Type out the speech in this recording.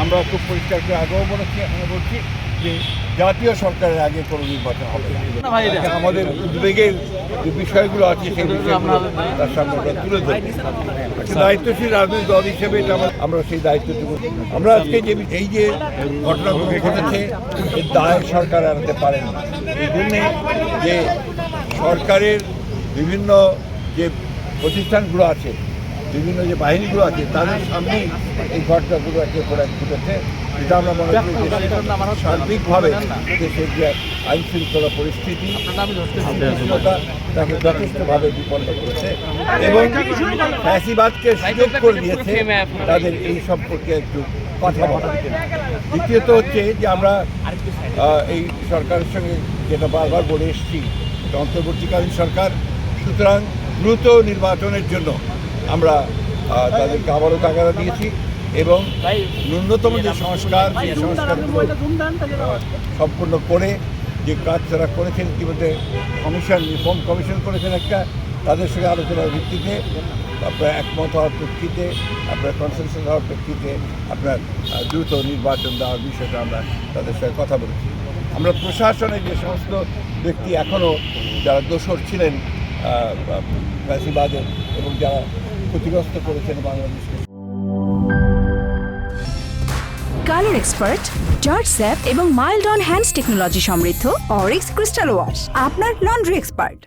আমরা খুব পরিষ্কার করে আগেও বলেছি, এখনো বলছি যে জাতীয় সরকারের আগে কোনো নির্বাচন হবে না। আমাদের উদ্বেগের যে বিষয়গুলো আছে সেই বিষয়গুলো তার সামনে আমরা তুলে ধরি। একটা দায়িত্বশীল রাজনৈতিক দল হিসেবে এটা আমরা সেই দায়িত্বটুকু আমরা আজকে যে এই যে ঘটনাগুলো ঘটেছে এর দায় সরকার এড়াতে পারেন না। এই জন্যে যে সরকারের বিভিন্ন যে প্রতিষ্ঠানগুলো আছে, বিভিন্ন যে বাহিনীগুলো আছে তাদের সামনেই এই ঘটনাগুলো একের পর এক ঘটেছে। এটা আমরা মনে করি যে সার্বিকভাবে দেশের যে আইন শৃঙ্খলা পরিস্থিতি তাকে যথেষ্টভাবে বিপন্ন করেছে এবং ফ্যাসিবাদকে সুযোগ করে দিয়েছে তাদের এই সম্পর্কে একটু কথা বলা। দ্বিতীয়ত হচ্ছে যে আমরা এই সরকারের সঙ্গে যেটা বারবার বলে এসেছি, অন্তর্বর্তীকালীন সরকার, সুতরাং দ্রুত নির্বাচনের জন্য আমরা তাদেরকে আবারও তাগাদা দিয়েছি এবং ন্যূনতম যে সংস্কার সেই সংস্কারগুলো সম্পূর্ণ করে যে কাজ তারা করেছেন ইতিমধ্যে কমিশন, রিফর্ম কমিশন করেছেন একটা, তাদের সঙ্গে আলোচনার ভিত্তিতে আপনার একমত হওয়ার প্রেক্ষিতে, আপনার কনসেনসাস হওয়ার প্রেক্ষিতে আপনার দ্রুত নির্বাচন দেওয়ার বিষয়টা আমরা তাদের সঙ্গে কথা বলেছি। আমরা প্রশাসনের যে সমস্ত ব্যক্তি এখনও যারা দোষর ছিলেন ফ্যাসিবাদের এবং যারা ক্ষতিগ্রস্ত করেছেন বাংলাদেশকে। কালার এক্সপার্ট, জর্জ স্যাপ এবং মাইল্ড অন হ্যান্ডস টেকনোলজি সমৃদ্ধ অরিক্স ক্রিস্টাল ওয়াশ আপনার লন্ড্রি এক্সপার্ট।